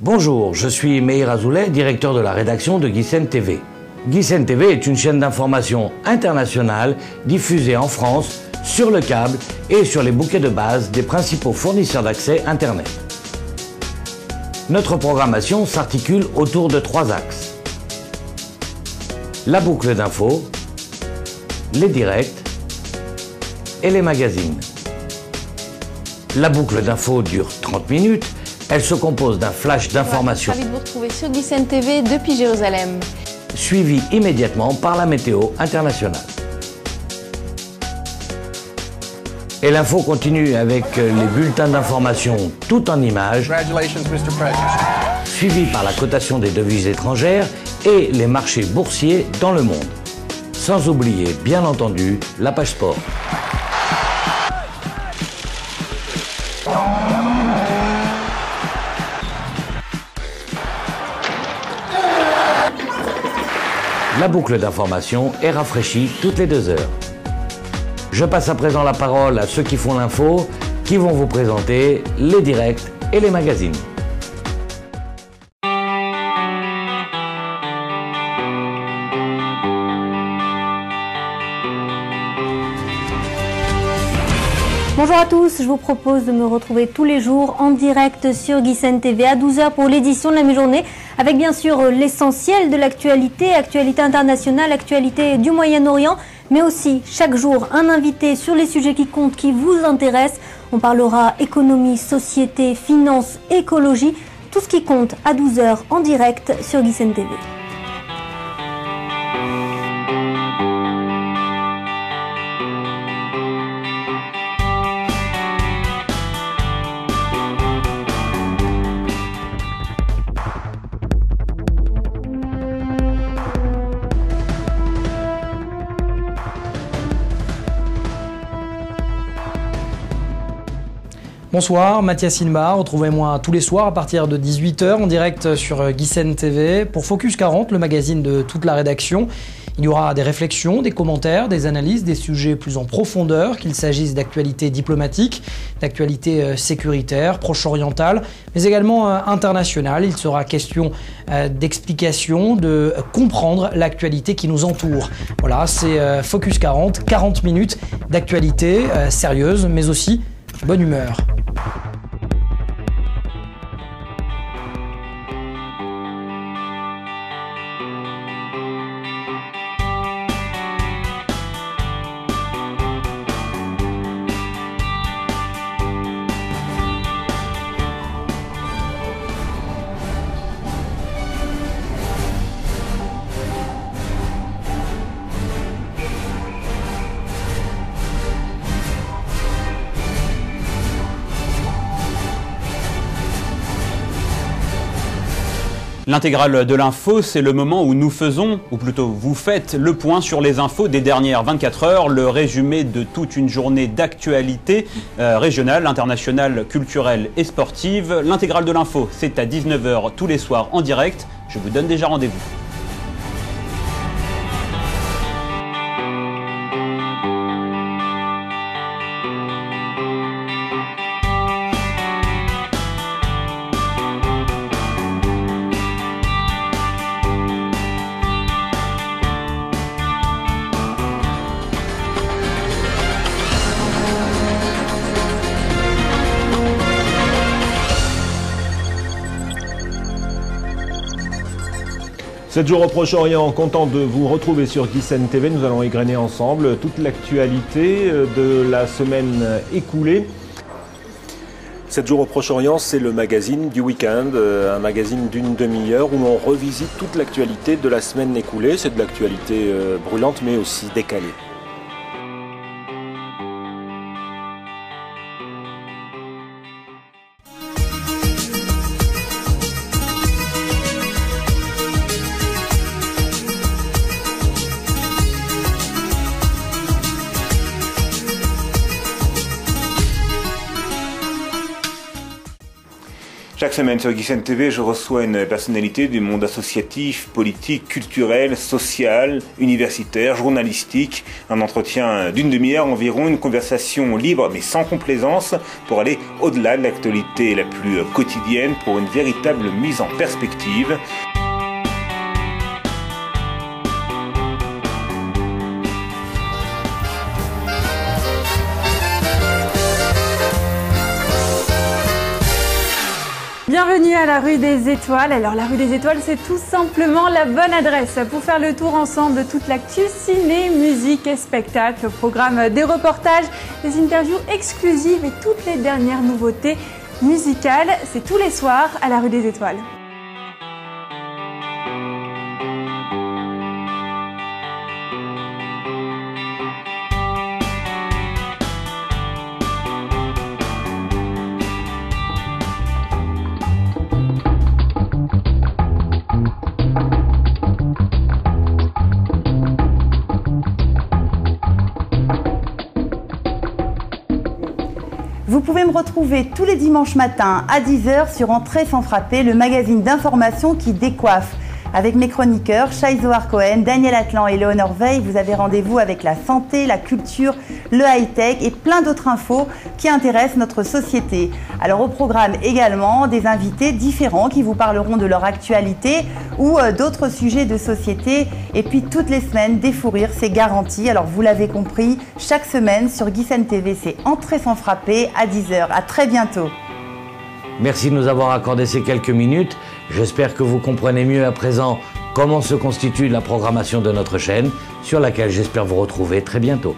Bonjour, je suis Meir Azoulay, directeur de la rédaction de GISN TV. GISN TV est une chaîne d'information internationale diffusée en France, sur le câble et sur les bouquets de base des principaux fournisseurs d'accès Internet. Notre programmation s'articule autour de 3 axes. La boucle d'infos, les directs et les magazines. La boucle d'infos dure 30 minutes. Elle se compose d'un flash d'informations. Ravi de vous retrouver sur GISN TV depuis Jérusalem. Suivi immédiatement par la météo internationale. Et l'info continue avec les bulletins d'information tout en images, suivi par la cotation des devises étrangères et les marchés boursiers dans le monde. Sans oublier, bien entendu, la page sport. La boucle d'information est rafraîchie toutes les 2 heures. Je passe à présent la parole à ceux qui font l'info, qui vont vous présenter les directs et les magazines. Bonjour à tous, je vous propose de me retrouver tous les jours en direct sur GISN TV à 12 h pour l'édition de la mi-journée, avec bien sûr l'essentiel de l'actualité, actualité internationale, actualité du Moyen-Orient, mais aussi chaque jour un invité sur les sujets qui comptent, qui vous intéressent. On parlera économie, société, finance, écologie, tout ce qui compte à 12 h en direct sur GISN TV. Bonsoir, Mathias Inmar, retrouvez-moi tous les soirs à partir de 18 h en direct sur GISN TV pour Focus 40, le magazine de toute la rédaction. Il y aura des réflexions, des commentaires, des analyses, des sujets plus en profondeur, qu'il s'agisse d'actualité diplomatique, d'actualité sécuritaire, proche-orientale, mais également internationale. Il sera question d'explication, de comprendre l'actualité qui nous entoure. Voilà, c'est Focus 40, 40 minutes d'actualité sérieuse, mais aussi bonne humeur. L'intégrale de l'info, c'est le moment où nous faisons, ou plutôt vous faites, le point sur les infos des dernières 24 heures, le résumé de toute une journée d'actualité régionale, internationale, culturelle et sportive. L'intégrale de l'info, c'est à 19 h tous les soirs en direct. Je vous donne déjà rendez-vous. Sept jours au Proche-Orient, content de vous retrouver sur GISN TV. Nous allons égrener ensemble toute l'actualité de la semaine écoulée. 7 jours au Proche-Orient, c'est le magazine du week-end, un magazine d'une demi-heure où on revisite toute l'actualité de la semaine écoulée. C'est de l'actualité brûlante mais aussi décalée. Chaque Chaque semaine sur Guisen TV, je reçois une personnalité du monde associatif, politique, culturel, social, universitaire, journalistique. Un entretien d'une demi-heure environ, une conversation libre mais sans complaisance pour aller au-delà de l'actualité la plus quotidienne pour une véritable mise en perspective. Bienvenue à la rue des Étoiles. Alors la rue des Étoiles, c'est tout simplement la bonne adresse pour faire le tour ensemble de toute l'actu ciné, musique et spectacle, au programme des reportages, des interviews exclusives et toutes les dernières nouveautés musicales. C'est tous les soirs à la rue des Étoiles. Vous pouvez me retrouver tous les dimanches matins à 10h sur Entrée sans frapper, le magazine d'information qui décoiffe. Avec mes chroniqueurs, Shai Zohar Cohen, Daniel Atlan et Léonore Veil, vous avez rendez-vous avec la santé, la culture, le high-tech et plein d'autres infos qui intéressent notre société. Alors au programme également des invités différents qui vous parleront de leur actualité ou d'autres sujets de société. Et puis toutes les semaines, des fous rires, c'est garanti. Alors vous l'avez compris, chaque semaine sur Guisen TV, c'est Entrée sans frapper à 10h. À très bientôt. Merci de nous avoir accordé ces quelques minutes. J'espère que vous comprenez mieux à présent comment se constitue la programmation de notre chaîne, sur laquelle j'espère vous retrouver très bientôt.